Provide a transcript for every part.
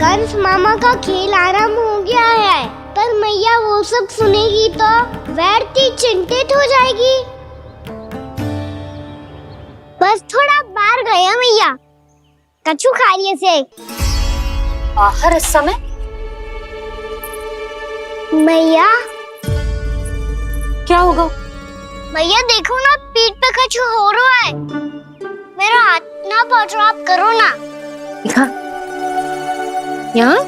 कंस मामा का खेल आरंभ हो गया है, पर मैया वो सब सुनेगी तो व्यर्थ चिंतित हो जाएगी। बस थोड़ा बाहर गया मैया, कछु खा रही से। बाहर इस समय? मैया क्या होगा? मैया देखो ना, पीठ पे कछु हो रहा है। मेरा हाथ ना पहुंचो, आप करो ना। यहाँ?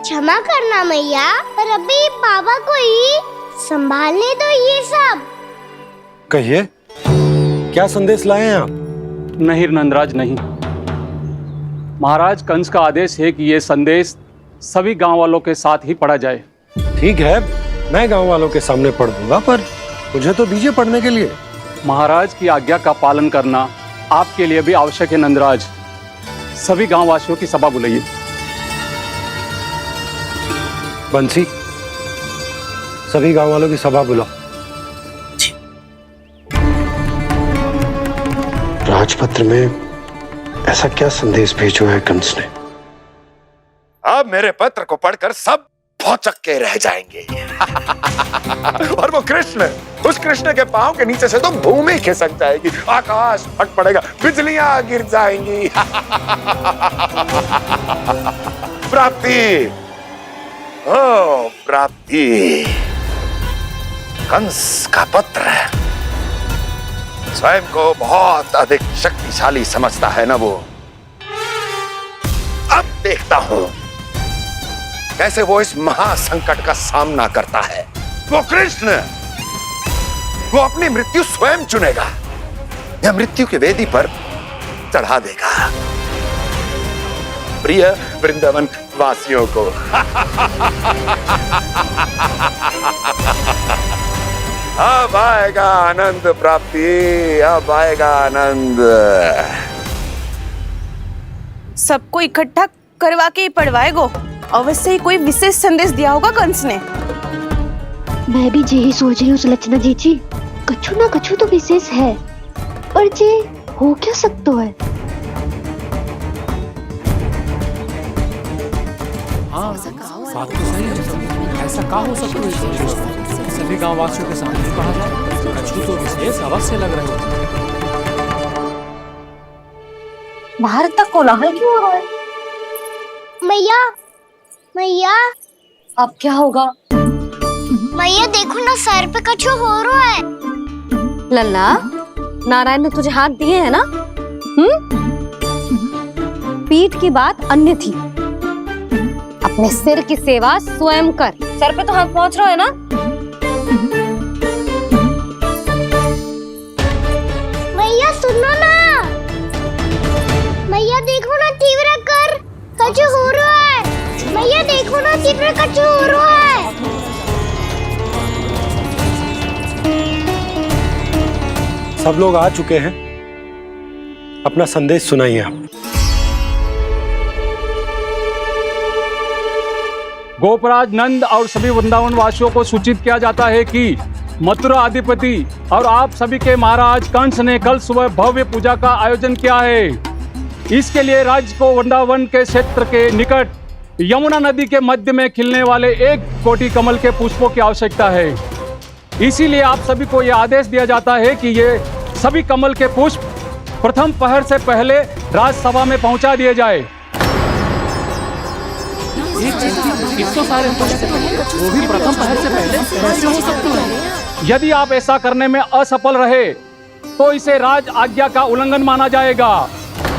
क्षमा करना मैया, पर अभी बाबा को ही संभालने दो ये सब। कहिए, क्या संदेश लाए हैं आप? नहीं नंदराज, नहीं। महाराज कंस का आदेश है कि ये संदेश सभी गांव वालों के साथ ही पढ़ा जाए। ठीक है, मैं गांव वालों के सामने पढ़ दूंगा, पर मुझे तो दीजिए पढ़ने के लिए। महाराज की आज्ञा का पालन करना आपके लिए भी आवश्यक है नंदराज। सभी गांव वासियों की सभा बुलाइए। बंसी, सभी गांव वालों की सभा बुलाओ। राजपत्र में ऐसा क्या संदेश भेजो है कंस ने? अब मेरे पत्र को पढ़कर सब भौचक के रह जाएंगे। और वो कृष्ण, उस कृष्ण के पांव के नीचे से तो भूमि खिसक जाएगी, आकाश फट पड़ेगा, बिजलियां गिर जाएंगी। प्राप्ति, ओ प्राप्ति, कंस का पुत्र स्वयं को बहुत अधिक शक्तिशाली समझता है ना वो। अब देखता हूं कैसे वो इस महासंकट का सामना करता है। वो कृष्ण, वो अपनी मृत्यु स्वयं चुनेगा या मृत्यु की वेदी पर चढ़ा देगा प्रिय वृंदावन वासियों को। अब आएगा आनंद प्राप्ति, अब आएगा आनंद। सबको इकट्ठा करवा के ही पढ़वाएगो। अवश्य ही कोई विशेष संदेश दिया होगा कंस ने। मैं भी यही सोच रही हूँ सुलक्षणा जी, कछु ना कछु तो विशेष है, पर जे हो क्या सकता है? हाँ, बात तो सही है। ऐसा क्या हो सकता है? सभी गांव वासियों के सामने कहा जाए, कछु तो विशेष अवश्य लग रहे हो। बाहर तक कोलाहल क्यों हो रहा है? मैया, मैया, अब क्या होगा? मैया देखो ना, सर पे कछु हो रहा है। लल्ला, नारायण ने तुझे हाथ दिए हैं ना? पीठ की बात अन्य थी। अपने सिर की सेवा स्वयं कर। सर पे तो हाथ पहुंच रहा है ना? मैया सुनो ना, मैया देखो ना, तीव्र कर कछु हो रहा है। मैया देखो ना, तीव्र कछु हो रहा है। सब लोग आ चुके हैं, अपना संदेश सुनाइए आप। गोपराज नंद और सभी वृंदावन वासियों को सूचित किया जाता है कि मथुरा अधिपति और आप सभी के महाराज कंस ने कल सुबह भव्य पूजा का आयोजन किया है। इसके लिए राज्य को वृंदावन के क्षेत्र के निकट यमुना नदी के मध्य में खिलने वाले 1 कोटि कमल के पुष्पों की आवश्यकता है। इसीलिए आप सभी को यह आदेश दिया जाता है कि ये सभी कमल के पुष्प प्रथम पहर से पहले राजसभा में पहुंचा दिए जाए। इतने सारे पुष्प, वो भी प्रथम पहर से पहले कैसे हो सकते हैं? यदि आप ऐसा करने में असफल रहे तो इसे राज आज्ञा का उल्लंघन माना जाएगा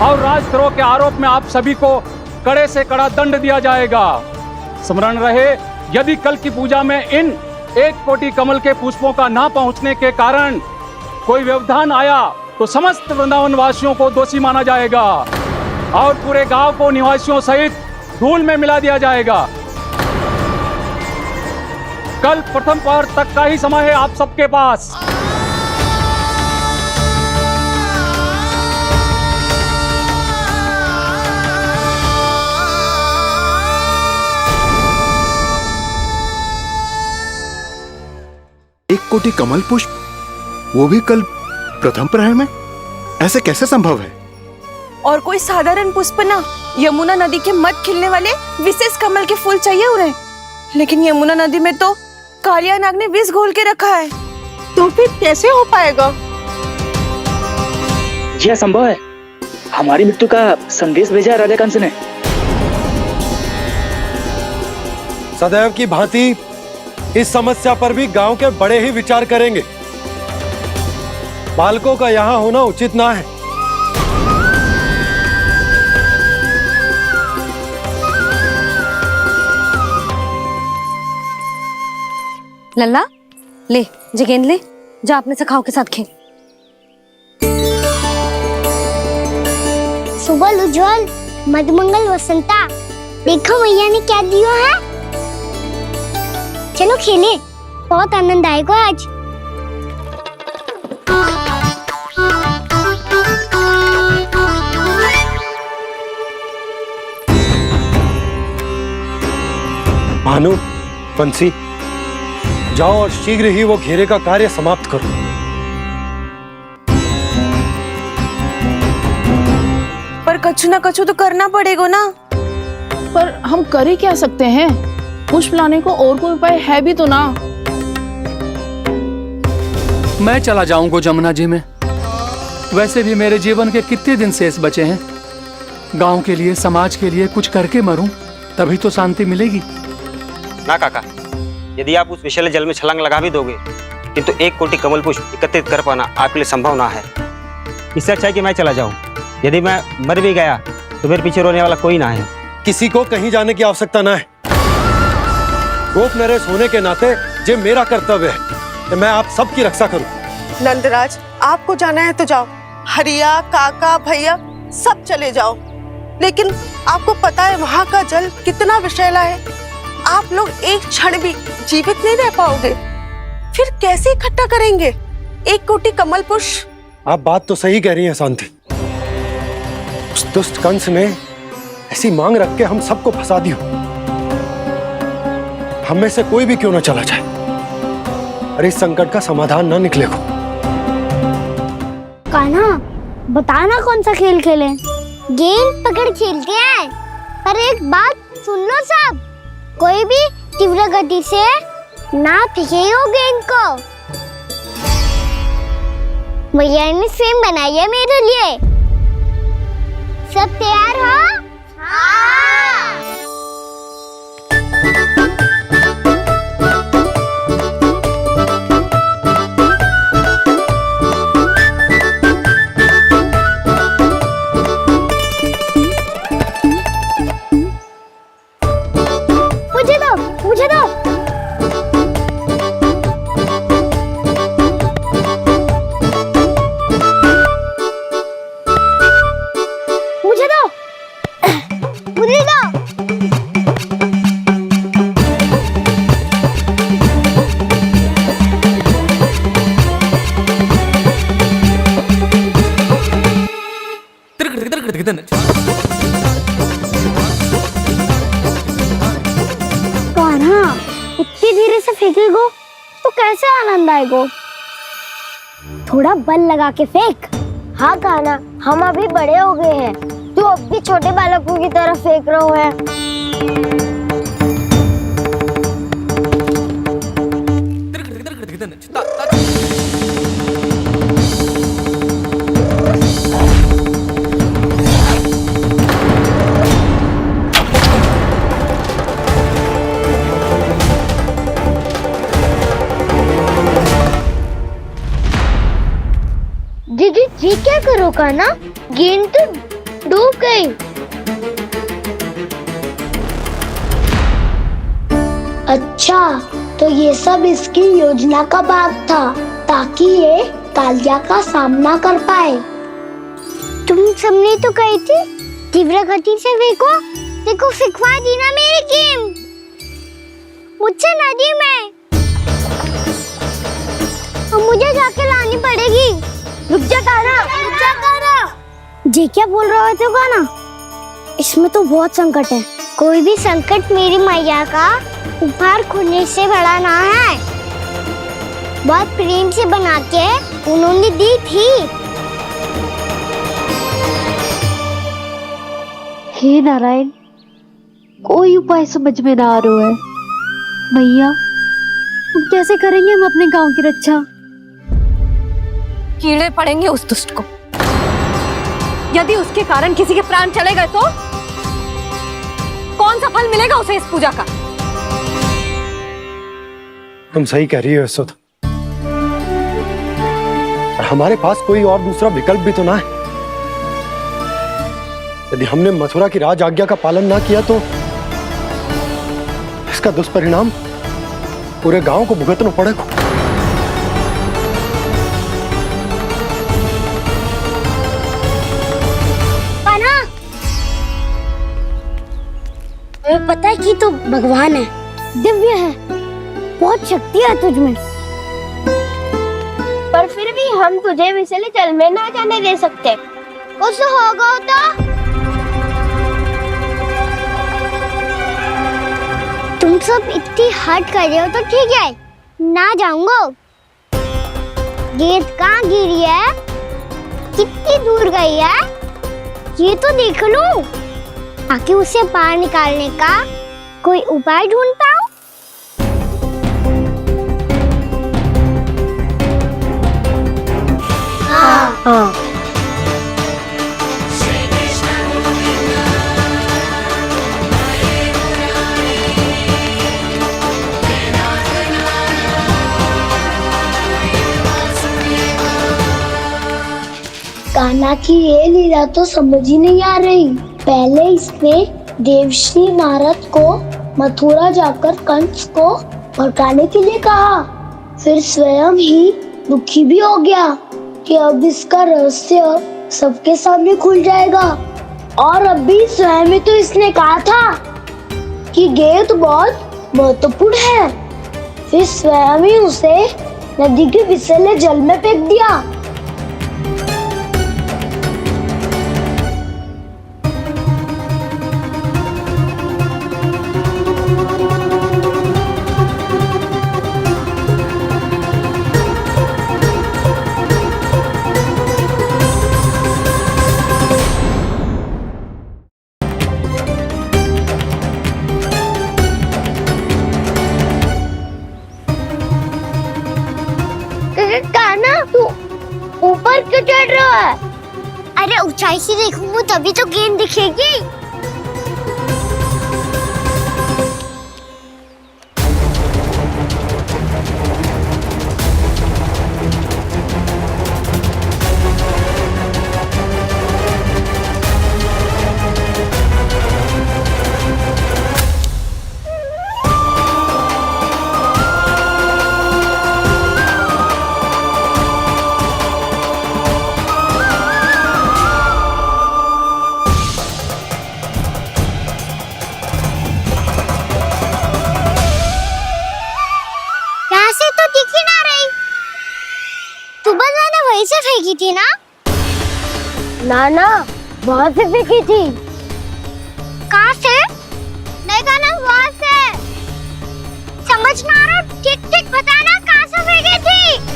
और राजद्रोह के आरोप में आप सभी को कड़े से कड़ा दंड दिया जाएगा। स्मरण रहे, यदि कल की पूजा में इन 1 कोटि कमल के पुष्पों का ना पहुंचने के कारण कोई व्यवधान आया तो समस्त वृंदावन वासियों को दोषी माना जाएगा और पूरे गांव को निवासियों सहित धूल में मिला दिया जाएगा। कल प्रथम पहर तक का ही समय है आप सबके पास। एक कोटि कमल पुष्प, वो भी कल प्रथम प्रहर में? ऐसे कैसे संभव है? और कोई साधारण पुष्प ना, यमुना नदी के मध्य खिलने वाले विशेष कमल के फूल चाहिए उन्हें। लेकिन यमुना नदी में तो कालिया नाग ने विष घोल के रखा है, तो फिर कैसे हो पाएगा? यह असंभव है। हमारी मृत्यु का संदेश भेजा है राजा कंस ने। सदैव की भांति इस समस्या पर भी गांव के बड़े ही विचार करेंगे। बालकों का यहाँ होना उचित ना है। लल्ला ले जे गेंद ले, जा अपने सखाओं के साथ खेल। सुबह उज्जवल, मधुमंगल वसंता, देखो मैया ने क्या दिया है। चलो खेले, बहुत आनंद आएगा आज। भानु, बंसी, जाओ और शीघ्र ही वो घेरे का कार्य समाप्त करो। पर कछु ना कछु तो करना पड़ेगा ना। पर हम कर ही क्या सकते हैं? पुष्प लाने को और कोई उपाय है भी तो ना। मैं चला जाऊंगा जमुना जी में। वैसे भी मेरे जीवन के कितने दिन शेष बचे हैं। गांव के लिए, समाज के लिए कुछ करके मरूं, तभी तो शांति मिलेगी। ना काका, यदि आप उस विषैले जल में छलांग लगा भी दोगे, किंतु 1 कोटि कमल पुष्प एकत्रित कर पाना आपके लिए संभव ना है। इससे अच्छा है कि मैं चला जाऊं। यदि मैं मर भी गया तो मेरे पीछे रोने वाला कोई ना है। किसी को कहीं जाने की आवश्यकता ना है। गोप नरेश होने के नाते ये मेरा कर्तव्य है कि मैं आप सबकी रक्षा करूं। नंदराज, आपको जाना है तो जाओ। हरिया, काका, भैया सब चले जाओ। लेकिन आपको पता है वहाँ का जल कितना विषैला है। आप लोग एक क्षण भी जीवित नहीं रह पाओगे। फिर कैसे इकट्ठा करेंगे 1 कोटि कमल पुष्प? आप बात तो सही कह रही हैं शांति। उस दुष्ट कंस ने ऐसी मांग रख के हम सबको फंसा दिया। हम में से कोई भी क्यों ना चला जाए और इस संकट का समाधान ना निकले को। कान्हा, बताना कौन सा खेल खेलें? गेंद पकड़ खेलते हैं। पर एक बात सुन लो सब, कोई भी तीव्र गति से ना फेंकेगा गेंद को। भैया ने फ्रेम बनाई है मेरे लिए। सब तैयार हो? हाँ। मुझे दो, मुझे दो। मुझे दो, मुझे दो। कान्हा, इतनी धीरे से फेंकेगो तो कैसे आनंद आएगो? थोड़ा बल लगा के फेंक। हाँ कान्हा, हम अभी बड़े हो गए हैं, तू अब भी छोटे बालकों की तरह फेंक रहा है। दीदी जी क्या करो कान्हा? गेंद तो डूब गई। अच्छा, तो ये सब इसकी योजना का भाग था ताकि ये कालिया का सामना कर पाए। तुम सबने तो कही थी तीव्र गति से फेंको। देखो फिकवा दी ना मेरी गेम मुझसे नदी में। अब मुझे जाके लानी पड़ेगी। रुक जा कान्हा, रुक जा कान्हा। जी क्या बोल रहे थे कान्हा? इसमें तो बहुत संकट है। कोई भी संकट मेरी मैया का उपहार खोने से बड़ा ना है। बहुत प्रेम से बना के उन्होंने दी थी। हे नारायण, कोई उपाय समझ में ना आ रहा है। मैया, अब कैसे करेंगे हम अपने गांव की रक्षा? कीड़े पड़ेंगे उस दुष्ट को। यदि उसके कारण किसी के प्राण चले गए तो कौन सा फल मिलेगा उसे इस पूजा का? तुम सही कह रही हो यशोदा, और हमारे पास कोई और दूसरा विकल्प भी तो ना है। यदि हमने मथुरा की राज आज्ञा का पालन ना किया तो इसका दुष्परिणाम पूरे गांव को भुगतना पड़ेगा। पाना, तुम्हें पता है कि तू भगवान है, दिव्य है, बहुत शक्ति है तुझमें, पर फिर भी हम तुझे विषैले जल में ना जाने दे सकते। कुछ होगा तो तुम सब इतनी हट कर रहे हो तो ठीक है, ना जाऊंगा। गेंद कहाँ गिरी है, कितनी दूर गई है, ये तो देख लूं, ताकि उसे बाहर निकालने का कोई उपाय ढूंढ पाऊं। हाँ। कान्हा की ये लीला तो समझ ही नहीं आ रही। पहले इसने देवश्री नारद को मथुरा जाकर कंस को भड़काने के लिए कहा, फिर स्वयं ही दुखी भी हो गया कि अब इसका रहस्य सबके सामने खुल जाएगा। और अभी स्वयं ही तो इसने कहा था कि गेंद बहुत महत्वपूर्ण है, फिर स्वयं ही उसे नदी के विषैले जल में फेंक दिया। कान्हा, तू ऊपर क्यों चढ़ रहा है? अरे ऊंचाई से देखूंगा तभी तो गेंद दिखेगी। से फेंकी थी ना? ना, वहाँ से फेंकी थी। कहाँ से? नहीं कहना वहाँ से। समझ ना आ रहा, ठीक बताना कहाँ से फेंकी थी?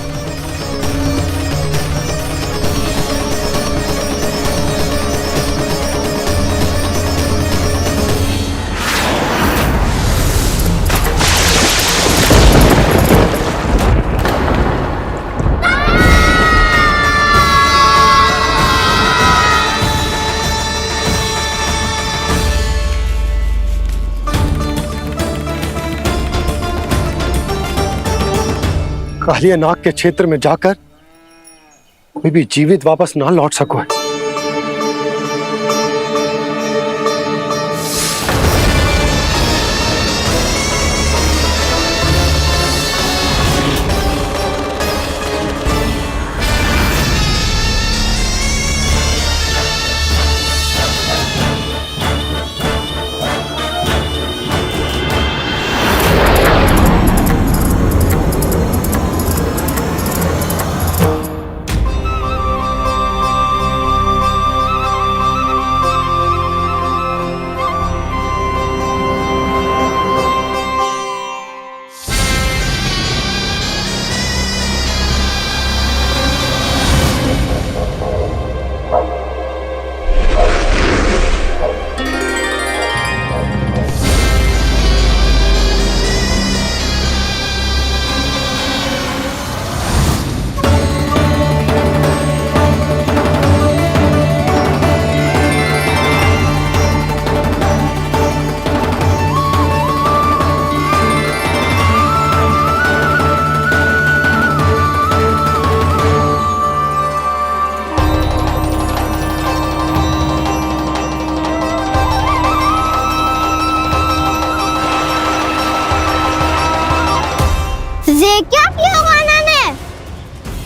कालिया नाग के क्षेत्र में जाकर कोई भी जीवित वापस ना लौट सको।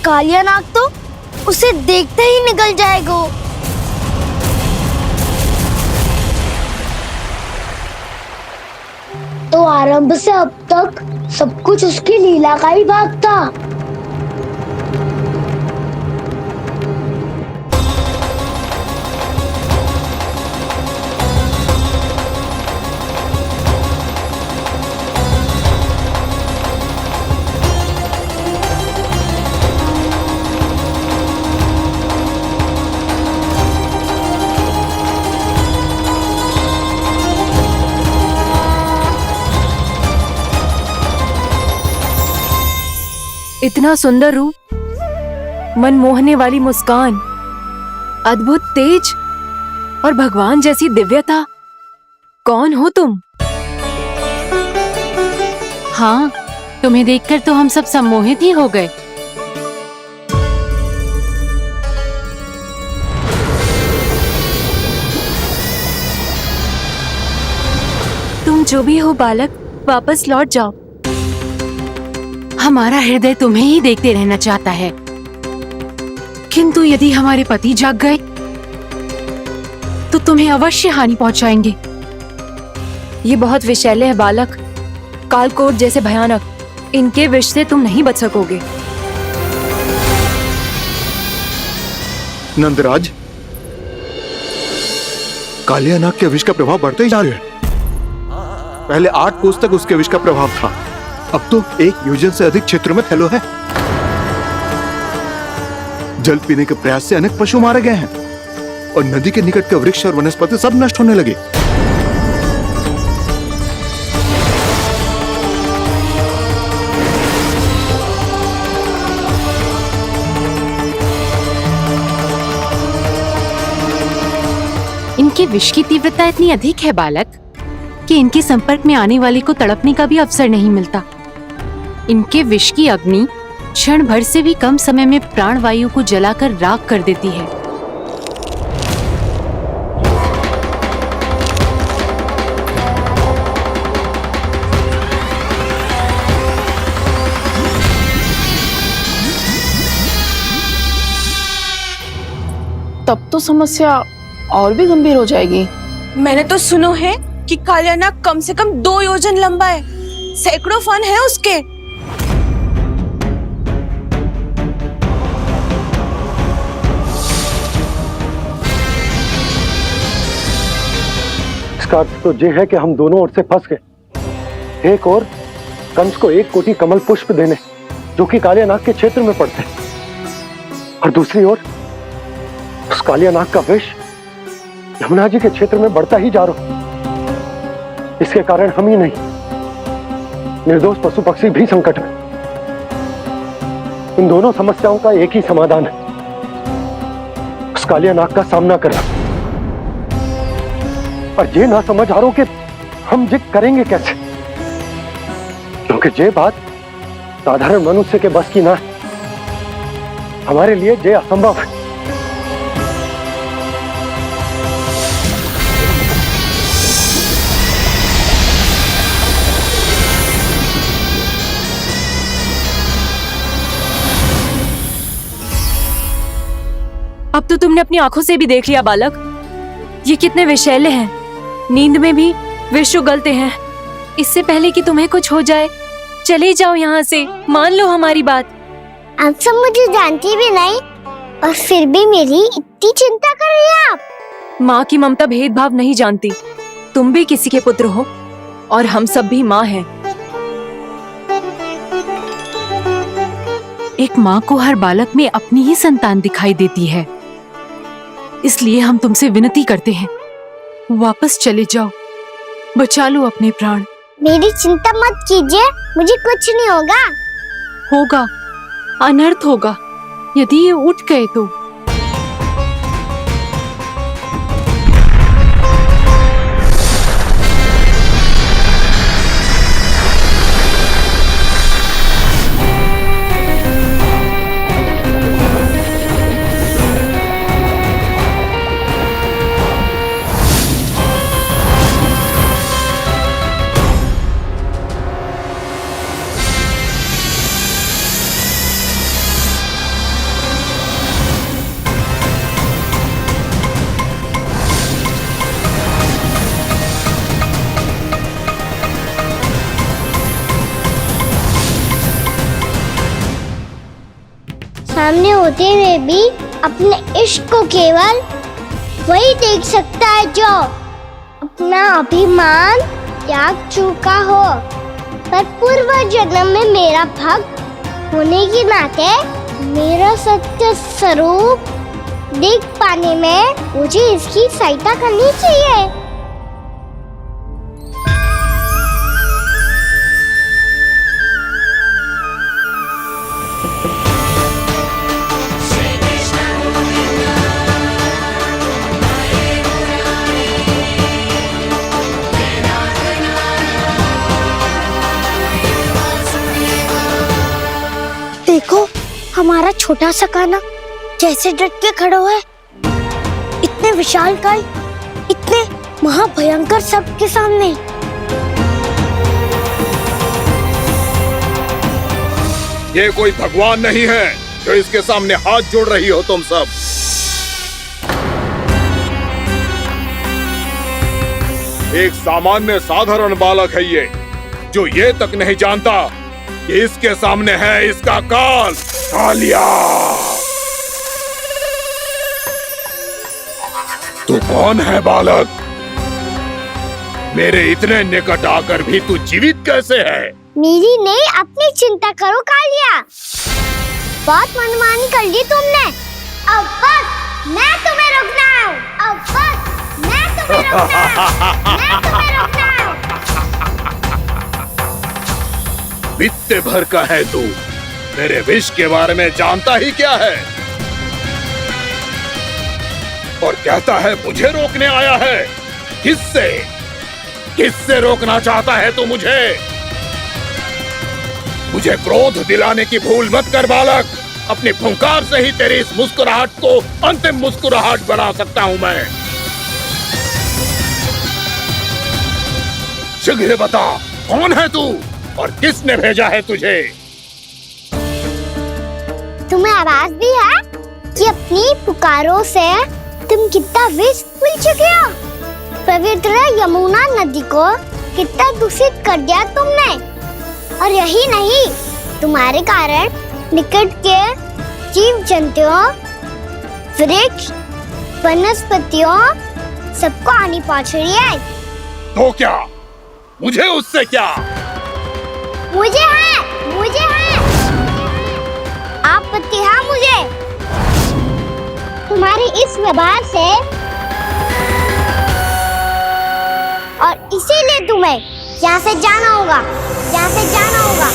कालिया नाग तो उसे देखते ही निकल जाएगा। तो आरंभ से अब तक सब कुछ उसकी लीला का ही भाग था। इतना सुंदर रूप, मन मोहने वाली मुस्कान, अद्भुत तेज और भगवान जैसी दिव्यता। कौन हो तुम? हाँ, तुम्हें देखकर तो हम सब सम्मोहित ही हो गए। तुम जो भी हो बालक, वापस लौट जाओ। हमारा हृदय तुम्हें ही देखते रहना चाहता है, किंतु यदि हमारे पति जाग गए तो तुम्हें अवश्य हानि पहुंचाएंगे। ये बहुत विषैले है बालक, कालकोट जैसे भयानक। इनके विष से तुम नहीं बच सकोगे। नंदराज, कालिया नाग के विष का प्रभाव बढ़ते ही जा रहा है। पहले 8 कोस तक उसके विष का प्रभाव था, अब तो 1 योजन से अधिक क्षेत्र में फैलो है। जल पीने के प्रयास से अनेक पशु मारे गए हैं और नदी के निकट के वृक्ष और वनस्पति सब नष्ट होने लगे। इनके विष की तीव्रता इतनी अधिक है बालक कि इनके संपर्क में आने वाले को तड़पने का भी अवसर नहीं मिलता। इनके विष की अग्नि क्षण भर से भी कम समय में प्राणवायु को जलाकर राख कर देती है। तब तो समस्या और भी गंभीर हो जाएगी। मैंने तो सुनो है कि कालिया नाग कम से कम 2 योजन लंबा है, सैकड़ों फन है उसके। इसका अर्थ तो ये है कि हम दोनों ओर से फंस गए। एक और कंस को 1 कोटि कमल पुष्प देने जो कि कालिया नाग के क्षेत्र में पड़ते हैं, और दूसरी ओर उस कालिया नाग का विष यमुना जी के क्षेत्र में बढ़ता ही जा रहा। इसके कारण हम ही नहीं, निर्दोष पशु पक्षी भी संकट में। इन दोनों समस्याओं का एक ही समाधान है, उस कालिया नाग का सामना करना। और ये ना समझ आ रहा कि हम ये करेंगे कैसे, क्योंकि ये बात साधारण मनुष्य के बस की ना है। हमारे लिए ये असंभव है। अब तो तुमने अपनी आंखों से भी देख लिया बालक, ये कितने विषैले हैं। नींद में भी विष उगलते हैं। इससे पहले कि तुम्हें कुछ हो जाए, चले जाओ यहाँ से, मान लो हमारी बात। आप सब मुझे जानती भी नहीं और फिर भी मेरी इतनी चिंता कर रही हैं आप। माँ की ममता भेदभाव नहीं जानती। तुम भी किसी के पुत्र हो और हम सब भी माँ हैं। एक माँ को हर बालक में अपनी ही संतान दिखाई देती है, इसलिए हम तुमसे विनती करते हैं, वापस चले जाओ, बचा लो अपने प्राण। मेरी चिंता मत कीजिए, मुझे कुछ नहीं होगा। होगा, अनर्थ होगा यदि ये उठ गए तो। होते हुए भी अपने इश्क को केवल वही देख सकता है जो अपना अभिमान त्याग चुका हो। पर पूर्व जन्म में मेरा भक्त होने के नाते मेरा सत्य स्वरूप देख पाने में मुझे इसकी सहायता करनी चाहिए। देखो हमारा छोटा सा कान्हा कैसे डट के खड़ा है, इतने विशालकाय, इतने महाभयंकर सबके सामने। ये कोई भगवान नहीं है जो इसके सामने हाथ जोड़ रही हो तुम सब। एक सामान्य साधारण बालक है ये, जो ये तक नहीं जानता कि इसके सामने है इसका काल, कालिया। तू कौन है बालक? मेरे इतने निकट आकर भी तू जीवित कैसे है? मेरी नहीं, अपनी चिंता करो कालिया। बहुत मनमानी कर ली तुमने। अब बस मैं तुम्हें रोकना हूँ। अब बस मैं तुम्हें रोकना हूँ। मैं तुम्हें रोकना हूँ। बित्ते भर का है तू, मेरे विष के बारे में जानता ही क्या है? और कहता है मुझे रोकने आया है। किससे? किससे रोकना चाहता है तू मुझे? मुझे क्रोध दिलाने की भूल मत कर बालक। अपनी फुंकार से ही तेरी इस मुस्कुराहट को अंतिम मुस्कुराहट बना सकता हूं मैं। शीघ्र बता, कौन है तू और किसने भेजा है तुझे? तुम्हें आवाज भी है कि अपनी पुकारों से तुम कितना विष भूल चुके हो। पवित्र यमुना नदी को कितना दूषित कर दिया तुमने। और यही नहीं, तुम्हारे कारण निकट के जीव जंतुओं, वृक्ष, वनस्पतियों सबको हानि पहुंच रही है। तो क्या? मुझे उससे क्या? मुझे है आपत्ति है मुझे तुम्हारे इस व्यवहार से, और इसीलिए तुम्हें यहाँ से जाना होगा, यहाँ से जाना होगा।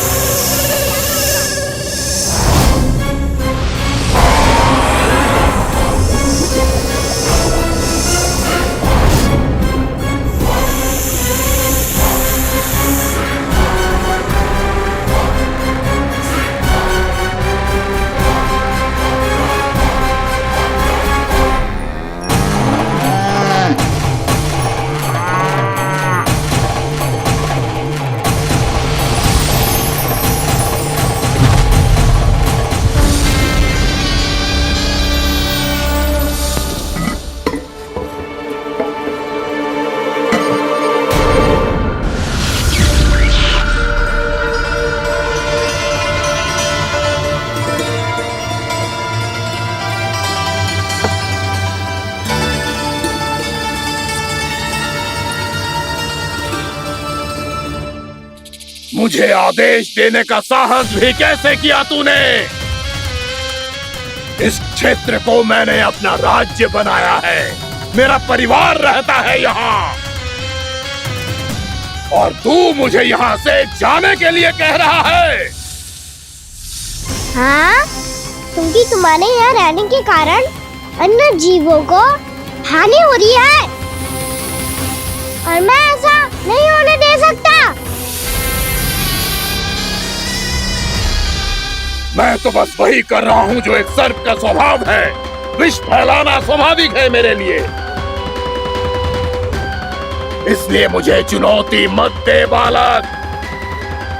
मुझे आदेश देने का साहस भी कैसे किया तूने? इस क्षेत्र को मैंने अपना राज्य बनाया है, मेरा परिवार रहता है यहाँ, और तू मुझे यहाँ से जाने के लिए कह रहा है? हाँ, क्योंकि तुम्हारे यहाँ रहने के कारण अन्य जीवों को हानि हो रही है, और मैं ऐसा नहीं होने दे सकता। मैं तो बस वही कर रहा हूँ जो एक सर्प का स्वभाव है। विष फैलाना स्वाभाविक है मेरे लिए, इसलिए मुझे चुनौती मत दे बालक।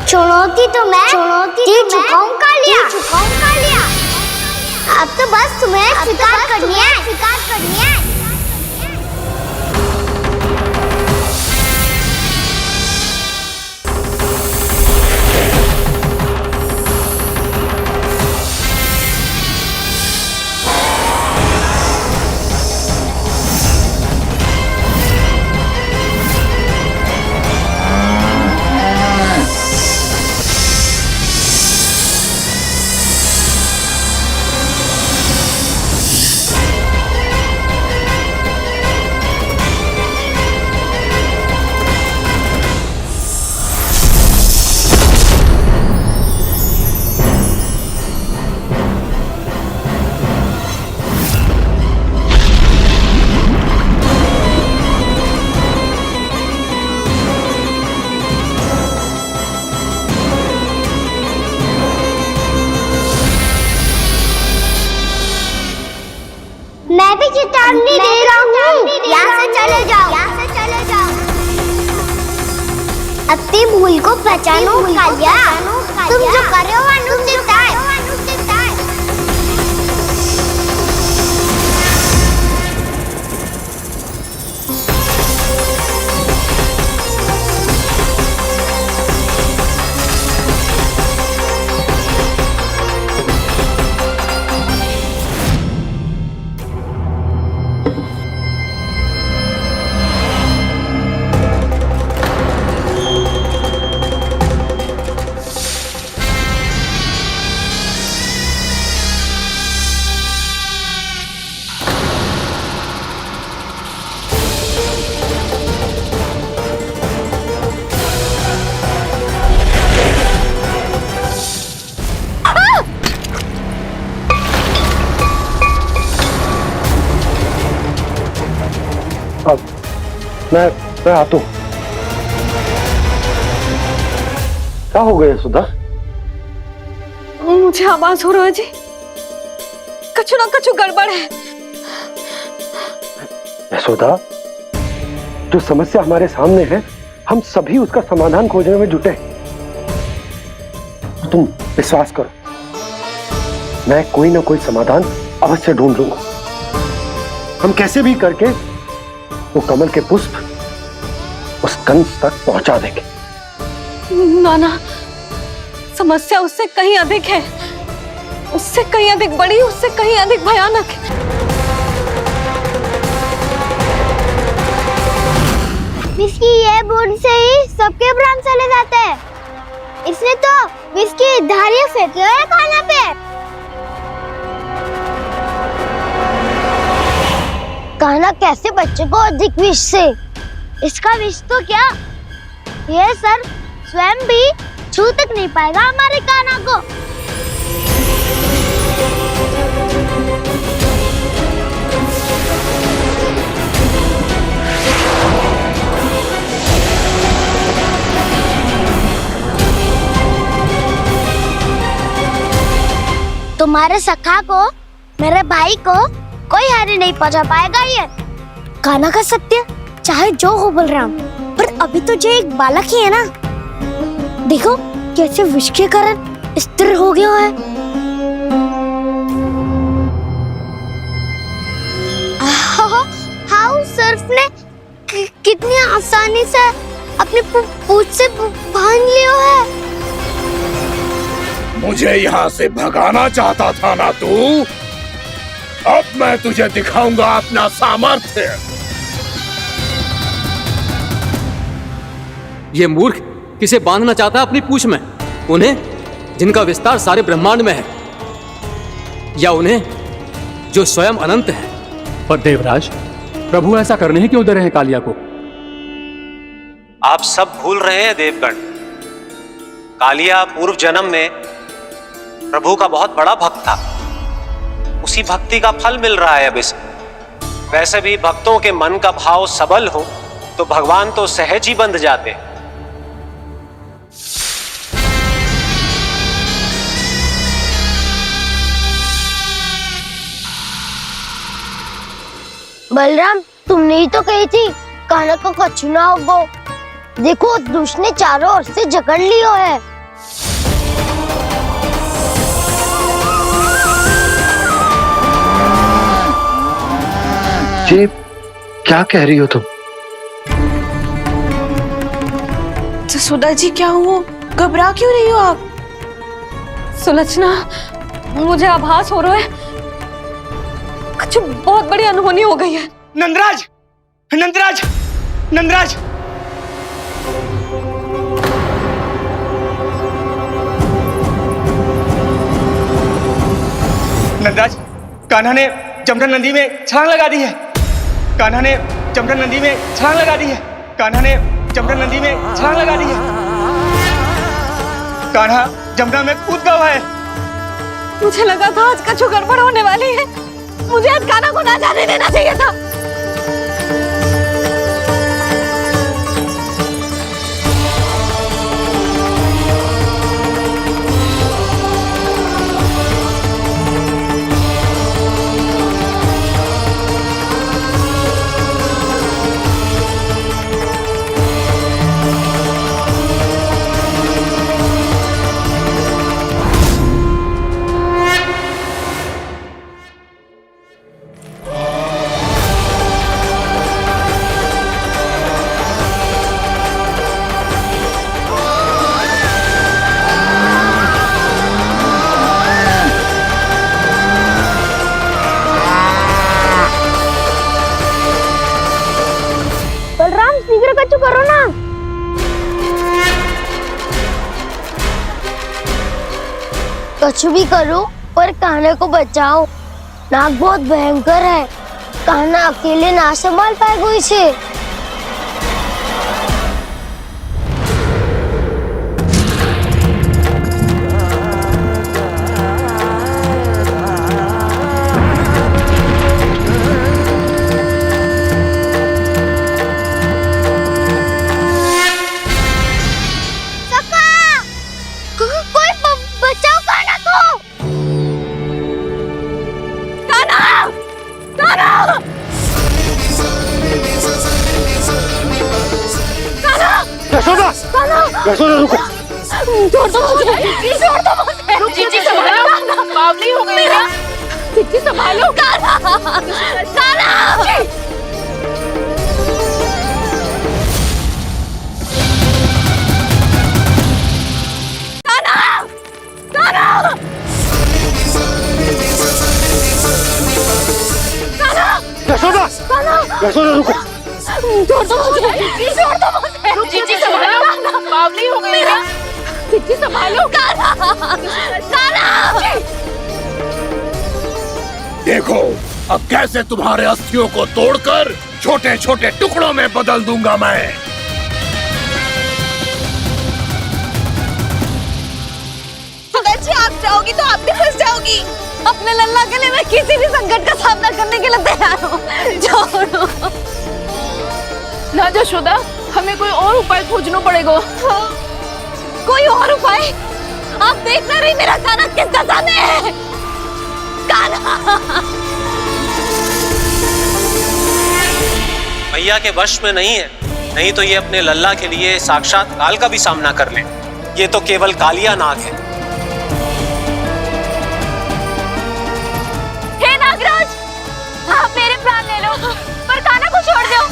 चुनौती तो मैं दे चुका हूँ कालिया। अब तो बस तुम्हें स्वीकार करनी है। अपनी भूल को पहचानो कालिया। तुम जो कर रहे हो अनुचित है। मैं आता हूं। क्या हो गया सुधा? मुझे आवाज हो रहा है जी, कछु ना कछु गड़बड़ है। यशोदा, जो समस्या हमारे सामने है, हम सभी उसका समाधान खोजने में जुटे। तुम विश्वास करो, मैं कोई ना कोई समाधान अवश्य ढूंढ लूंगा। हम कैसे भी करके वो कमल के पुष्प उस कंस तक पहुंचा देंगे। नाना, समस्या उससे कहीं अधिक है, उससे कहीं अधिक बड़ी, उससे कहीं अधिक भयानक है। विस्की ये बूंद से ही सबके प्राण चले जाते हैं। इसने तो विस्की धारियां फेंकी है खाना पे। कान्हा कैसे बच्चे को अधिक विष से? इसका विष तो क्या, ये सर स्वयं भी छू तक नहीं पाएगा हमारे कान्हा को। तुम्हारे सखा को, मेरे भाई को कोई हानि नहीं पहुंचा पाएगा। ये कान्हा का सत्य चाहे जो हो बलराम, पर अभी तो जो एक बालक ही है ना। देखो कैसे विष के कारण स्थिर हो गया है। हाउ सर्फ ने कितनी आसानी से अपनी पूंछ से बांध लिया है। मुझे यहाँ से भगाना चाहता था ना तू? अब मैं तुझे दिखाऊंगा अपना सामर्थ्य। ये मूर्ख किसे बांधना चाहता है अपनी पूंछ में? उन्हें जिनका विस्तार सारे ब्रह्मांड में है, या उन्हें जो स्वयं अनंत है? पर देवराज, प्रभु ऐसा करने ही क्यों दे रहे हैं कालिया को? आप सब भूल रहे हैं देवगण, कालिया पूर्व जन्म में प्रभु का बहुत बड़ा भक्त था। उसी भक्ति का फल मिल रहा है अब इसे। वैसे भी भक्तों के मन का भाव सबल हो तो भगवान तो सहज ही बंध जाते। बलराम, तुमने ही तो कही थी कान्हा को कछु ना होगो। देखो उस दुष्ट ने चारों ओर से जकड़ लियो है। ये क्या कह रही हो तुम? जसोदा जी, क्या हुआ? घबरा क्यों रही हो आप? सुलक्षणा, मुझे आभास हो रहा है कुछ बहुत बड़ी अनहोनी हो गई है। नंदराज, नंदराज, नंदराज! नंदराज, कान्हा ने जमदग्नि नदी में छलांग लगा दी है। कान्हा ने जमदग्नि नदी में छलांग लगा दी है। कान्हा ने जमदग्नि नदी में छलांग लगा दी है। कान्हा जमुना में कूद गया है। मुझे लगा था आज कछु गड़बड़ होने वाली है। मुझे आज कान्हा को ना जाने देना चाहिए था। दूसरे कछु करो ना। कछु भी करो पर कान्हा को बचाओ। नाग बहुत भयंकर है, कान्हा अकेले ना संभाल पाएगा इसे। यशोदा रुको। छोड़ दो मुझे, छोड़ दो मुझे। जीजी संभालो, बावली हो गई क्या? जीजी संभालो। कान्हा, कान्हा। यशोदा, यशोदा रुको। छोड़ दो मुझे, छोड़ दो मुझे। जीजी संभालो, बावली हो गई क्या? जीजी संभालो। देखो अब कैसे तुम्हारे अस्थियों को तोड़कर छोटे छोटे टुकड़ों में बदल दूंगा मैं। अगर जी आप जाओगी तो आप भी फंस जाओगी। अपने लल्ला के लिए मैं किसी भी संकट का सामना करने के लिए तैयार हूँ। छोड़ो ना यशोदा, हमें कोई और उपाय खोजना पड़ेगा। कोई और उपाय? आप देख ना रही मेरा कान्हा किस दशा में है। कान्हा मैया के वश में नहीं है, नहीं तो ये अपने लल्ला के लिए साक्षात काल का भी सामना कर ले। ये तो केवल कालिया नाग है। हे नागराज, आप मेरे प्राण ले लो पर कान्हा को छोड़ दो।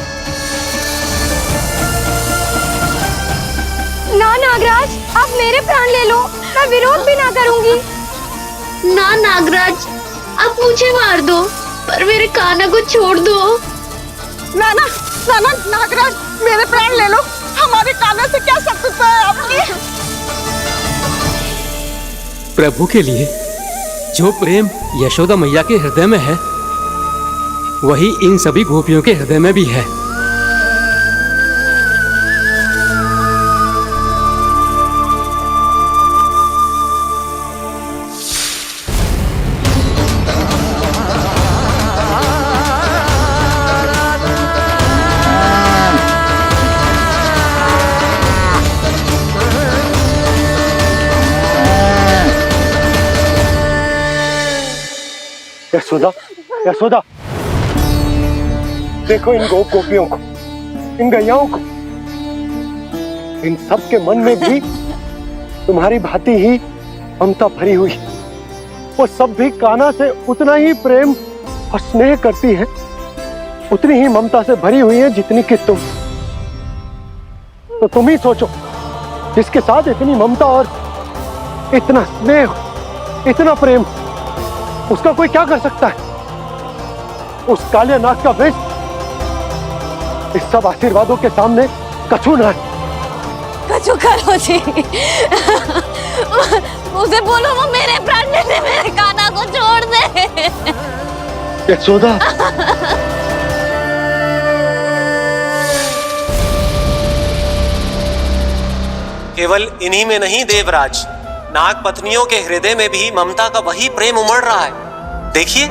ना नागराज, आप मेरे प्राण ले लो, मैं विरोध भी ना करूंगी। ना नागराज, आप मुझे मार दो पर मेरे कान्हा को छोड़ दो। ना ना ना ना नागराज, मेरे प्राण ले लो, हमारे कान्हा से क्या शत्रुता है आपकी? प्रभु के लिए जो प्रेम यशोदा मैया के हृदय में है, वही इन सभी गोपियों के हृदय में भी है। यशोदा, यशोदा, देखो इन गोपियों को, इन गैयाओं को, इन सब के मन में भी तुम्हारी भांति ही ममता भरी हुई। वो सब भी कान्हा से उतना ही प्रेम और स्नेह करती है, उतनी ही ममता से भरी हुई है जितनी कि तुम। तो तुम ही सोचो, जिसके साथ इतनी ममता और इतना स्नेह, इतना प्रेम, उसका कोई क्या कर सकता है? उस कालिया नाग का विष इस सब आशीर्वादों के सामने कछु ना है। कछु करो जी, उसे बोलो वो मेरे प्राण ले ले, मेरे कान्हा को छोड़ दे। यशोदा, केवल इन्हीं में नहीं देवराज, नाग पत्नियों के हृदय में भी ममता का वही प्रेम उमड़ रहा है। देखिए।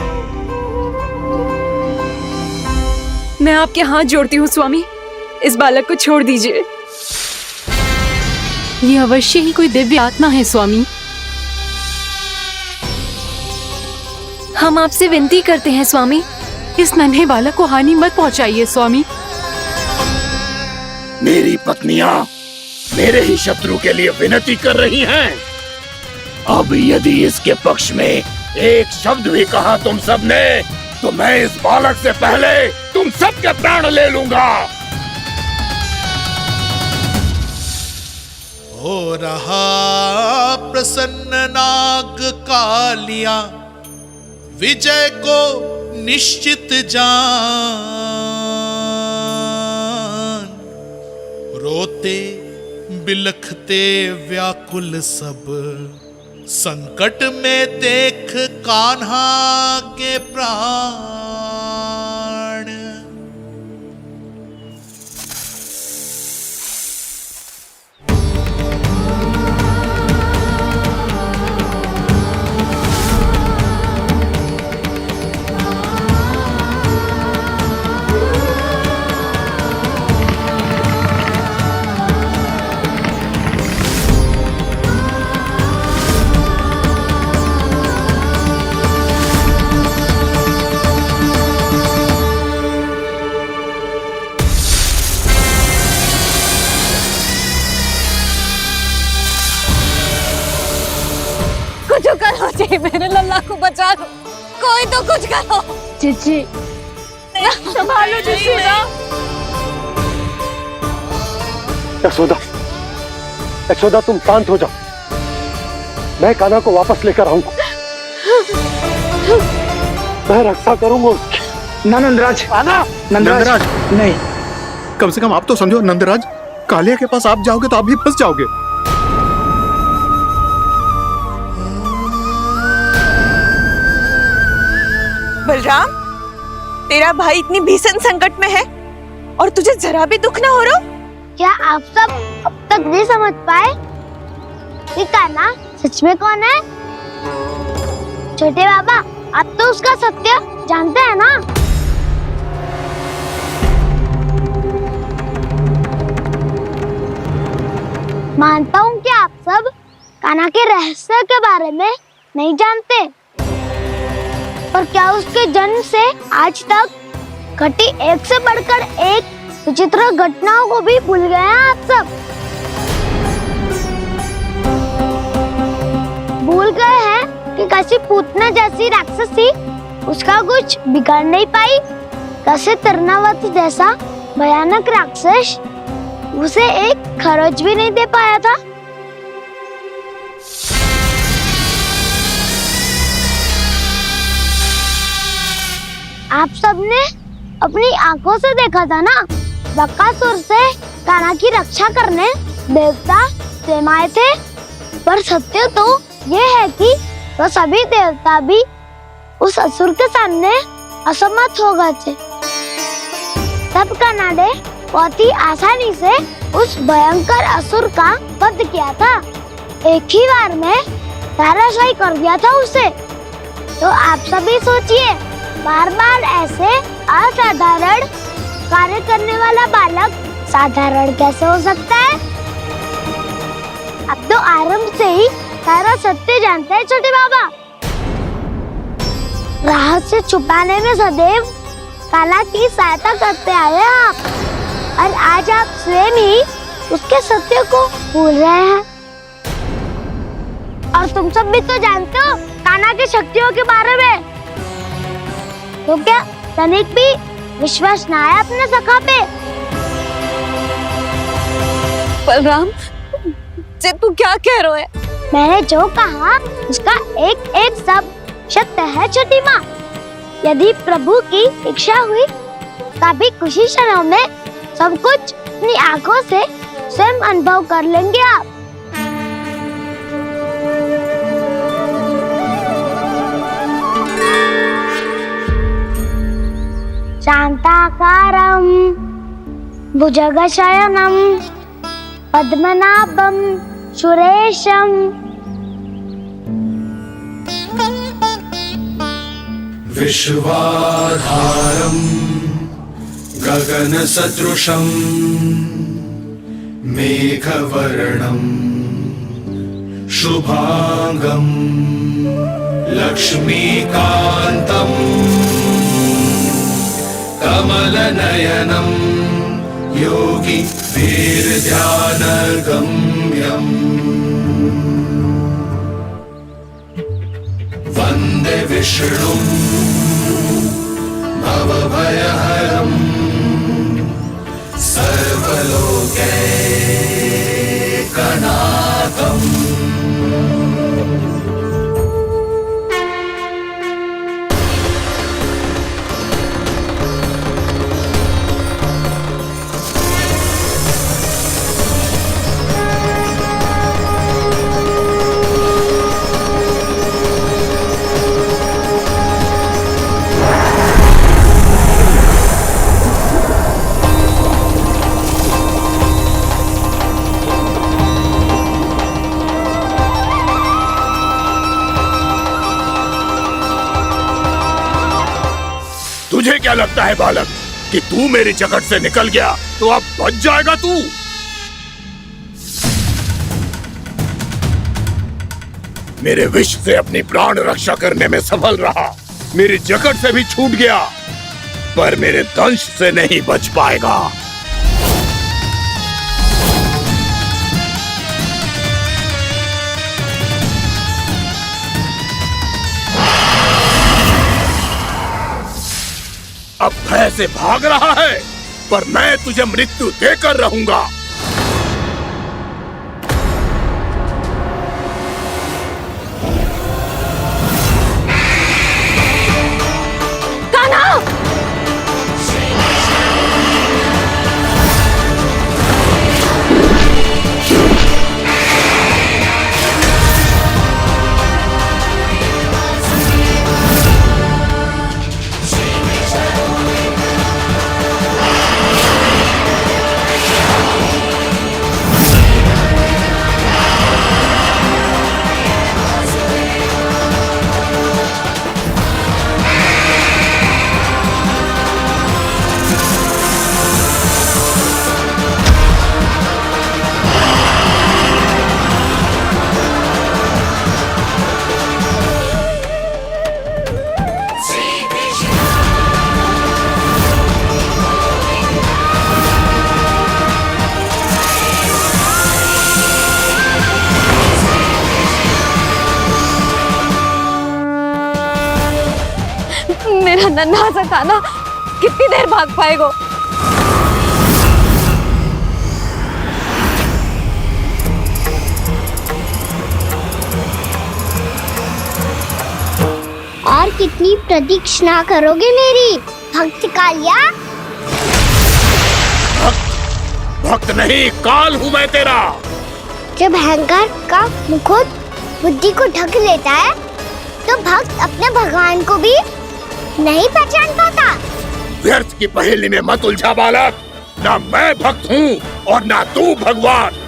मैं आपके हाथ जोड़ती हूँ स्वामी, इस बालक को छोड़ दीजिए। ये अवश्य ही कोई दिव्य आत्मा है स्वामी। हम आपसे विनती करते हैं स्वामी, इस नन्हे बालक को हानि मत पहुंचाइए स्वामी। मेरी पत्नियां मेरे ही शत्रु के लिए विनती कर रही हैं। अब यदि इसके पक्ष में एक शब्द भी कहा तुम सबने, तो मैं इस बालक से पहले तुम सबके प्राण ले लूंगा। हो रहा प्रसन्न नाग कालिया, विजय को निश्चित जान। रोते बिलखते व्याकुल सब, संकट में देख कान्हा के प्राण। कुछ करो जी, मेरे लल्ला को बचा लो, कोई तो कुछ करो। जीजी संभालो जसोदा। यशोदा, यशोदा तुम शांत हो जाओ, मैं कान्हा को वापस लेकर आऊंगा, मैं रक्षा करूंगा उसकी। ना नंदराज, नंदराज नहीं। कम से कम आप तो समझो नंदराज, कालिया के पास आप जाओगे तो आप भी फंस जाओगे। बलराम, तेरा भाई इतनी भीषण संकट में है और तुझे जरा भी दुख ना हो रहा? क्या आप सब अब तक नहीं समझ पाए कि कान्हा सच में कौन है? छोटे बाबा, आप तो उसका सत्य जानते हैं ना? मानता हूँ कि आप सब कान्हा के रहस्य के बारे में नहीं जानते, पर क्या उसके जन्म से आज तक घटी एक से बढ़कर एक विचित्र घटनाओं को भी भूल गए हैं आप सब? भूल गए हैं कि कैसी पूतना जैसी राक्षसी उसका कुछ बिगाड़ नहीं पाई, कैसे तरनावत जैसा भयानक राक्षस उसे एक खरोच भी नहीं दे पाया था। आप सबने अपनी आंखों से देखा था ना, बकासुर से कान्हा की रक्षा करने देवता स्वयं आए थे, पर सत्य तो ये है कि वो सभी देवता भी उस असुर के सामने असमर्थ हो गए थे। तब कान्हा ने बहुत ही आसानी से उस भयंकर असुर का वध किया था, एक ही बार में धराशायी कर दिया था उसे। तो आप सभी सोचिए, बार बार ऐसे असाधारण कार्य करने वाला बालक साधारण कैसे हो सकता है? अब तो आरंभ से ही सारा सत्य जानते हैं छोटे बाबा। रहस्य छुपाने में सदैव कान्हा की सहायता करते आए हैं आप, और आज आप स्वयं ही उसके सत्य को भूल रहे हैं। और तुम सब भी तो जानते हो कान्हा की शक्तियों के बारे में, तो क्या तनिक भी विश्वास ना है अपने सखा पे? बलराम जी, तू क्या कह रहे है? मैंने जो कहा उसका एक एक शब्द सत्य है छोटी माँ। यदि प्रभु की इच्छा हुई तभी कुछ ही क्षणों में सब कुछ अपनी आंखों से स्वयं अनुभव कर लेंगे आप। शांताकारं भुजगशयनं पद्मनाभं सुरेशं विश्वाधारं गगनसदृशं मेघवर्णं शुभांगं लक्ष्मीकान्तं कमलनयनं योगी वीरध्यानगम्यम् वन्दे विष्णुं भवभयहरं सर्वलोकैकनाथम्। क्या लगता है बालक कि तू मेरी जकड़ से निकल गया तो अब बच जाएगा तू? मेरे विष से अपनी प्राण रक्षा करने में सफल रहा, मेरी जकड़ से भी छूट गया, पर मेरे दंश से नहीं बच पाएगा। अब भय से भाग रहा है, पर मैं तुझे मृत्यु देकर रहूंगा। मेरा नन्हा सा कान्हा कितनी देर भाग पाएगा? और कितनी प्रतीक्षा करोगे मेरी भक्त कालिया? भक्त नहीं, काल हूं मैं तेरा। जब अहंकार का मुकुट बुद्धि को ढक लेता है तो भक्त अपने भगवान को भी नहीं पहचान पाता। व्यर्थ की पहेली में मत उलझा बालक, ना मैं भक्त हूँ और ना तू भगवान।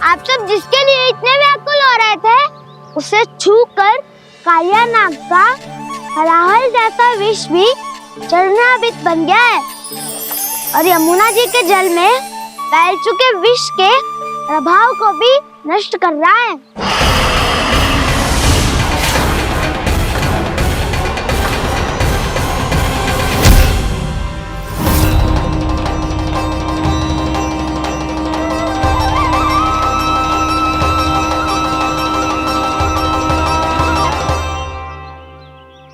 आप सब जिसके लिए इतने व्याकुल हो रहे थे, उसे छूकर कालिया नाग का हलाहल जैसा विष भी चरणामृत बन गया है और यमुना जी के जल में फैल चुके विष के प्रभाव को भी नष्ट कर रहा है।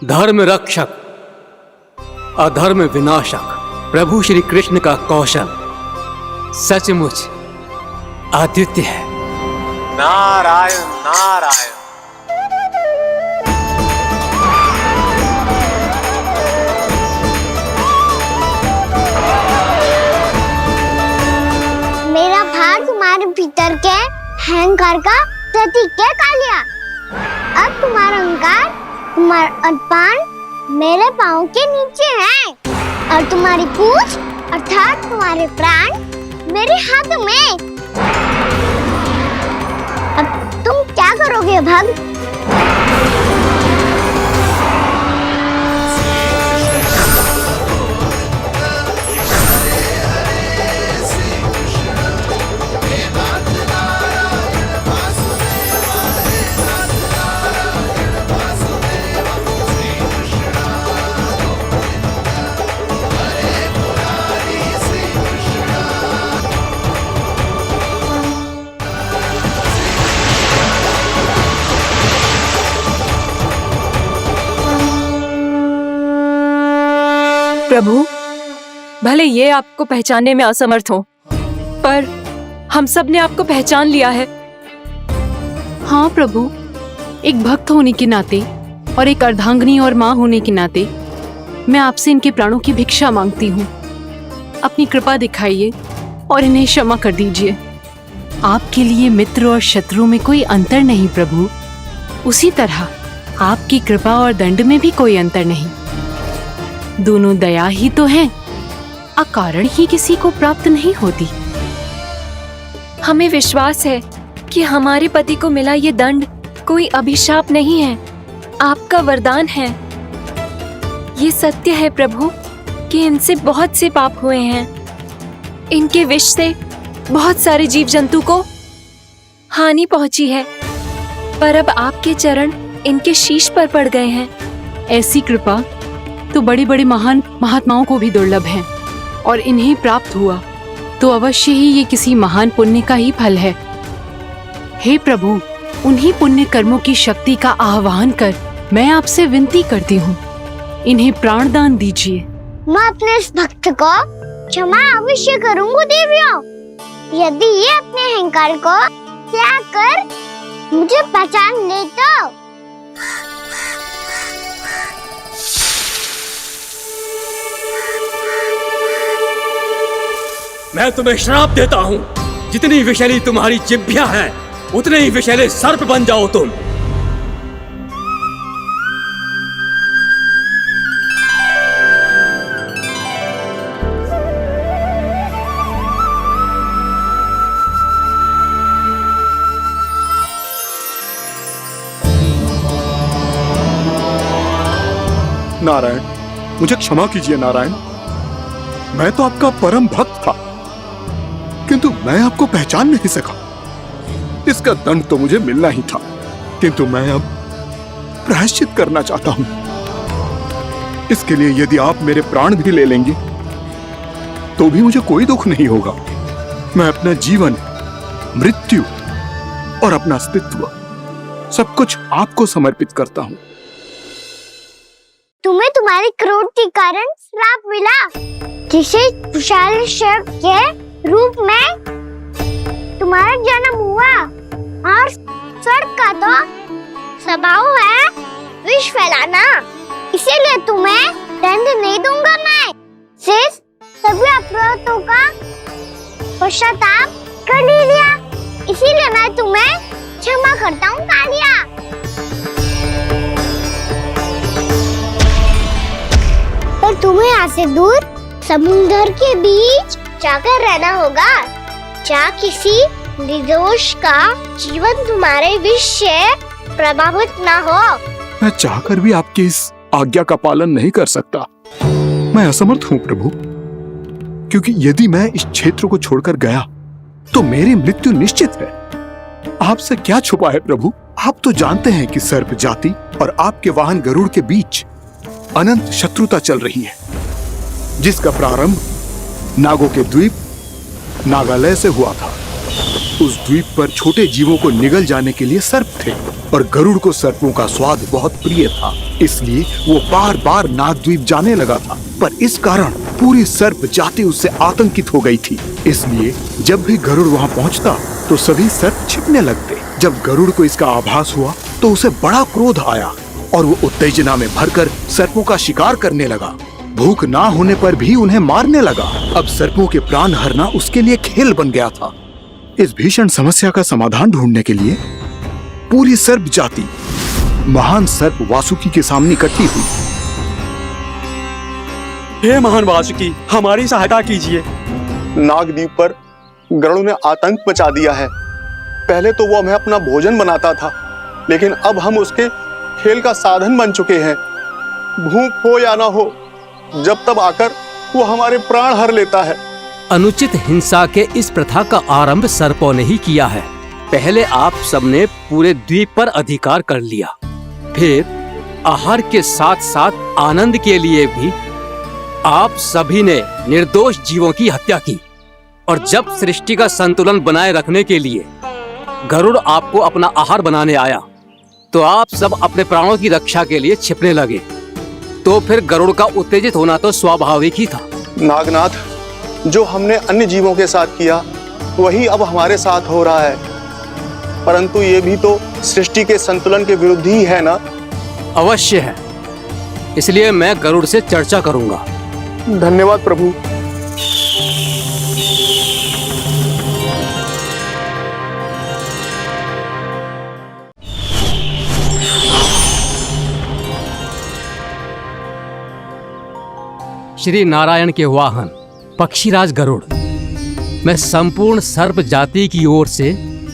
धर्म रक्षक, अधर्म विनाशक प्रभु श्री कृष्ण का कौशल सचमुच आदित्य है। नारायण नारायण। मेरा भार तुम्हारे भीतर के अहंकार का प्रतीक है कालिया। अब तुम्हारा अहंकार, तुम्हारा अभिमान मेरे पाँव के नीचे है और तुम्हारी पूंछ अर्थात तुम्हारे प्राण मेरे हाथ में। अब तुम क्या करोगे भक्त? प्रभु, भले ये आपको पहचानने में असमर्थ हो, पर हम सब ने आपको पहचान लिया है। हाँ प्रभु, एक भक्त होने के नाते और एक अर्धांगिनी और माँ होने के नाते मैं आपसे इनके प्राणों की भिक्षा मांगती हूँ। अपनी कृपा दिखाइए और इन्हें क्षमा कर दीजिए। आपके लिए मित्र और शत्रु में कोई अंतर नहीं प्रभु। उसी तरह आपकी कृपा और दंड में भी कोई अंतर नहीं। दोनों दया ही तो हैं, अकारण ही किसी को प्राप्त नहीं होती। हमें विश्वास है कि हमारे पति को मिला ये दंड कोई अभिशाप नहीं है, आपका वरदान है। ये सत्य है प्रभु कि इनसे बहुत से पाप हुए हैं। इनके विष से बहुत सारे जीव जंतु को हानि पहुंची है, पर अब आपके चरण इनके शीश पर पड़ गए हैं। ऐसी कृपा तो बड़े बड़े महान महात्माओं को भी दुर्लभ है, और इन्हें प्राप्त हुआ तो अवश्य ही ये किसी महान पुण्य का ही फल है। हे प्रभु, उन्हीं पुण्य कर्मों की शक्ति का आह्वान कर मैं आपसे विनती करती हूँ, इन्हें प्राण दान दीजिए। मैं अपने इस भक्त को क्षमा अवश्य करूंगी देवियों, यदि ये अपने अहंकार को त्याग कर मुझे पहचान ले तो। मैं तुम्हें श्राप देता हूँ, जितनी विषैली तुम्हारी जिह्वा है उतने ही विषैले सर्प बन जाओ तुम। नारायण, मुझे क्षमा कीजिए नारायण। मैं तो आपका परम भक्त था, किंतु मैं आपको पहचान नहीं सका। इसका दंड तो मुझे मिलना ही था, किंतु मैं अब प्रायश्चित करना चाहता हूं। इसके लिए यदि आप मेरे प्राण भी ले लेंगे तो भी मुझे कोई दुख नहीं होगा। मैं अपना जीवन, मृत्यु और अपना अस्तित्व सब कुछ आपको समर्पित करता हूं। तुम्हें तुम्हारी क्रोध के कारण श्राप मिला, जिसे विशाल सर्प के रूप में तुम्हारा जन्म हुआ, और सर्प का तो स्वभाव है विष फैलाना। इसीलिए तुम्हें दंड नहीं दूंगा मैं। शेष सभी अपराधों का पश्चाताप कर लिया, इसीलिए मैं तुम्हें क्षमा करता हूँ कालिया। पर तुम्हें यहाँ से दूर समुद्र के बीच जाकर रहना होगा, जहाँ किसी निर्दोष का जीवन तुम्हारे विष से प्रभावित ना हो। मैं चाहकर भी आपकी इस आज्ञा का पालन नहीं कर सकता। मैं असमर्थ हूँ प्रभु, क्योंकि यदि मैं इस क्षेत्र को छोड़कर गया तो मेरी मृत्यु निश्चित है। आपसे क्या छुपा है प्रभु? आप तो जानते हैं कि सर्प जाति और आपके वाहन गरुड़ के बीच अनंत शत्रुता चल रही है, जिसका प्रारंभ नागों के द्वीप नागालय से हुआ था। उस द्वीप पर छोटे जीवों को निगल जाने के लिए सर्प थे और गरुड़ को सर्पों का स्वाद बहुत प्रिय था, इसलिए वो बार बार नागद्वीप जाने लगा था। पर इस कारण पूरी सर्प जाति उससे आतंकित हो गई थी, इसलिए जब भी गरुड़ वहाँ पहुँचता तो सभी सर्प छिपने लगते। जब गरुड़ को इसका आभास हुआ तो उसे बड़ा क्रोध आया और वो उत्तेजना में भरकर सर्पों का शिकार करने लगा। भूख ना होने पर भी उन्हें मारने लगा। अब सर्पों के प्राण हरना उसके लिए खेल बन गया था। इस भीषण समस्या का समाधान ढूंढने के लिए पूरी सर्प जाति महान सर्प वासुकी के सामने इकट्ठी हुई। हे महान वासुकी, हमारी सहायता कीजिए। नागद्वीप पर गरुड़ ने आतंक मचा दिया है। पहले तो वो हमें अपना भोजन बनाता था, लेकिन अब हम उसके खेल का साधन बन चुके हैं। भूख हो या ना हो, जब तब आकर वो हमारे प्राण हर लेता है। अनुचित हिंसा के इस प्रथा का आरंभ सर्पों ने ही किया है। पहले आप सबने पूरे द्वीप पर अधिकार कर लिया, फिर आहार के साथ साथ आनंद के लिए भी आप सभी ने निर्दोष जीवों की हत्या की। और जब सृष्टि का संतुलन बनाए रखने के लिए गरुड़ आपको अपना आहार बनाने आया, तो आप सब अपने प्राणों की रक्षा के लिए छिपने लगे। तो फिर गरुड़ का उत्तेजित होना तो स्वाभाविक ही था। नागनाथ, जो हमने अन्य जीवों के साथ किया वही अब हमारे साथ हो रहा है, परंतु ये भी तो सृष्टि के संतुलन के विरुद्ध ही है ना? अवश्य है, इसलिए मैं गरुड़ से चर्चा करूंगा। धन्यवाद प्रभु। श्री नारायण के वाहन पक्षीराज गरुड़, मैं संपूर्ण सर्प जाति की ओर से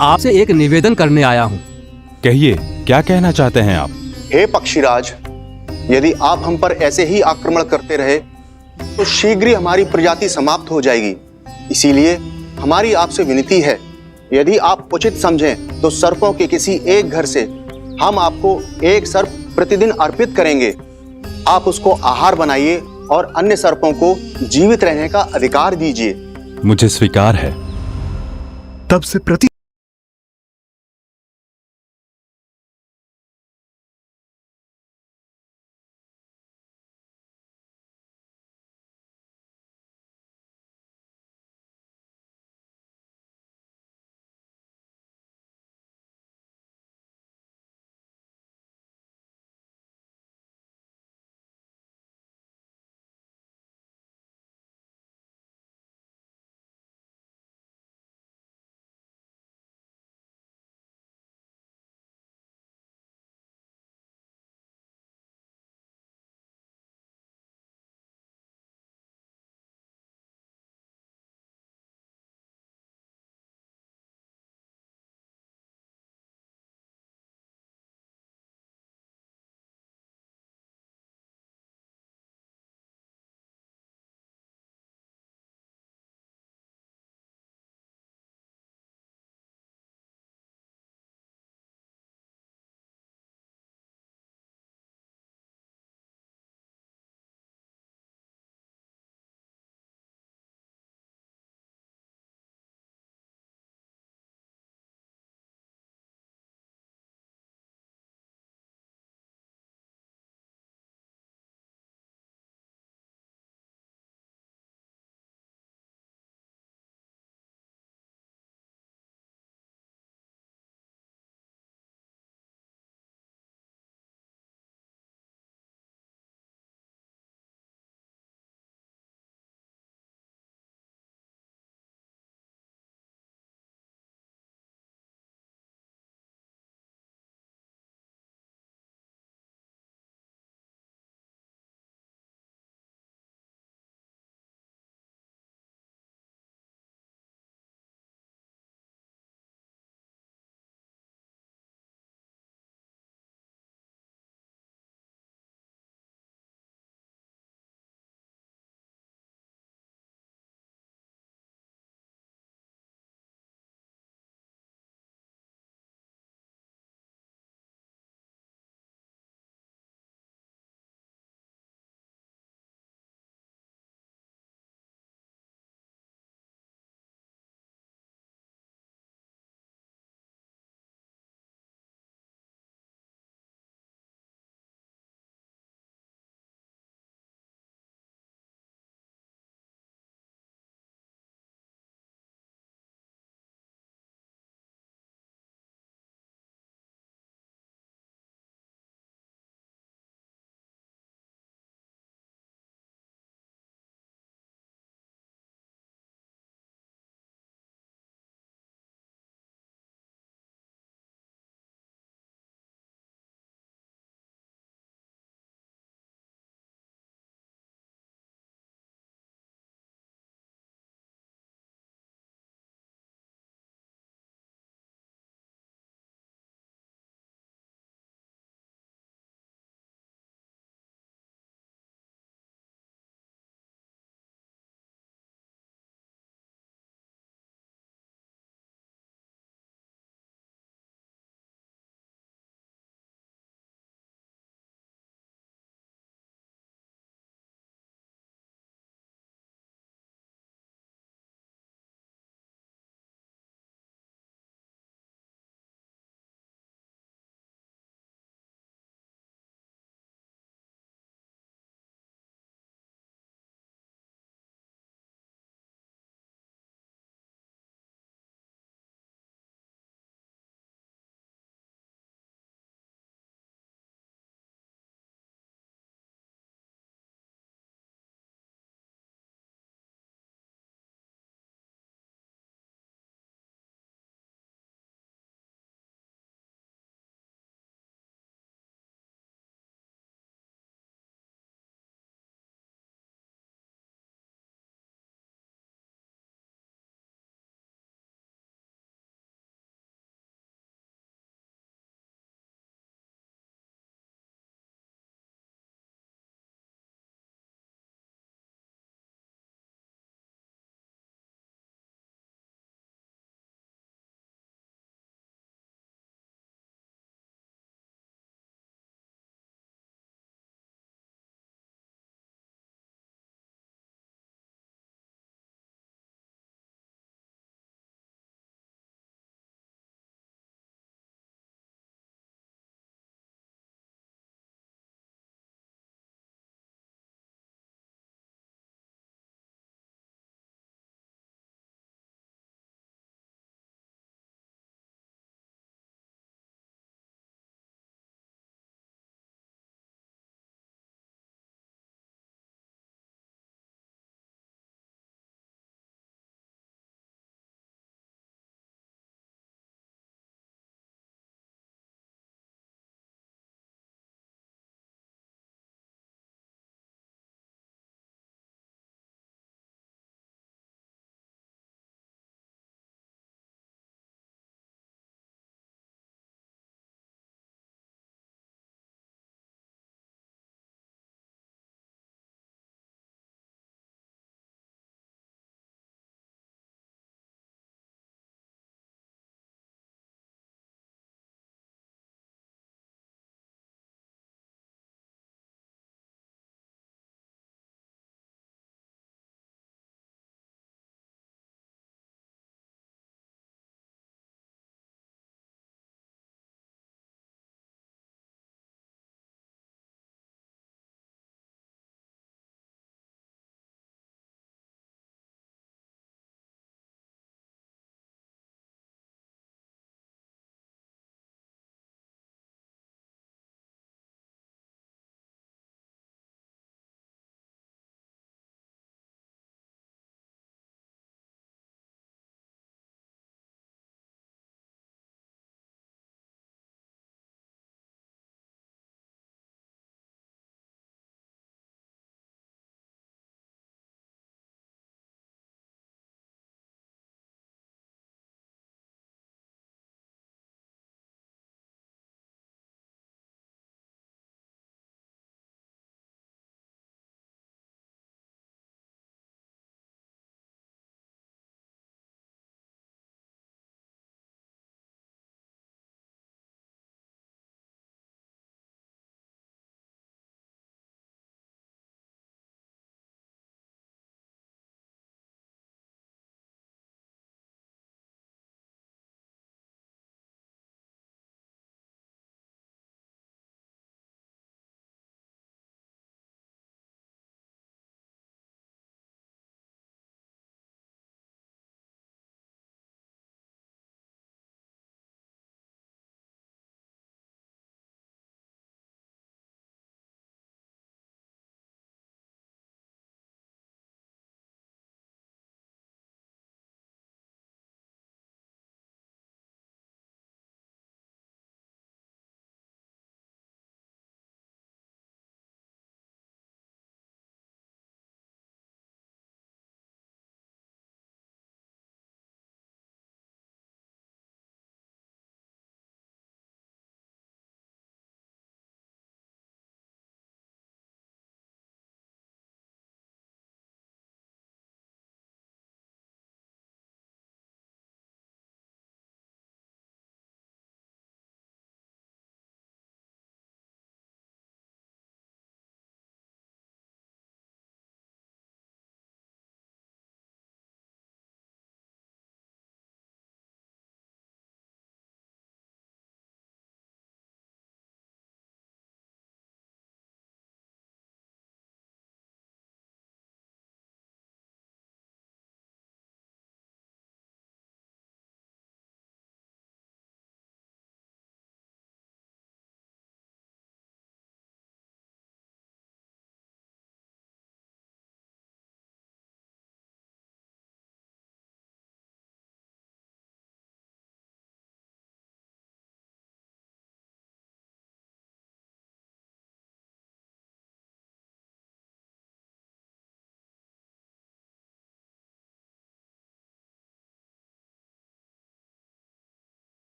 आपसे एक निवेदन करने आया हूँ। कहिए, क्या कहना चाहते हैं आप? हे पक्षीराज, यदि आप हम पर ऐसे ही आक्रमण करते रहे तो शीघ्र ही हमारी प्रजाति समाप्त हो जाएगी। इसीलिए हमारी आपसे विनती है, यदि आप उचित समझें तो सर्पों के किसी एक घर से हम आपको एक सर्प प्रतिदिन अर्पित करेंगे। आप उसको आहार बनाइए और अन्य सर्पों को जीवित रहने का अधिकार दीजिए। मुझे स्वीकार है। तब से प्रति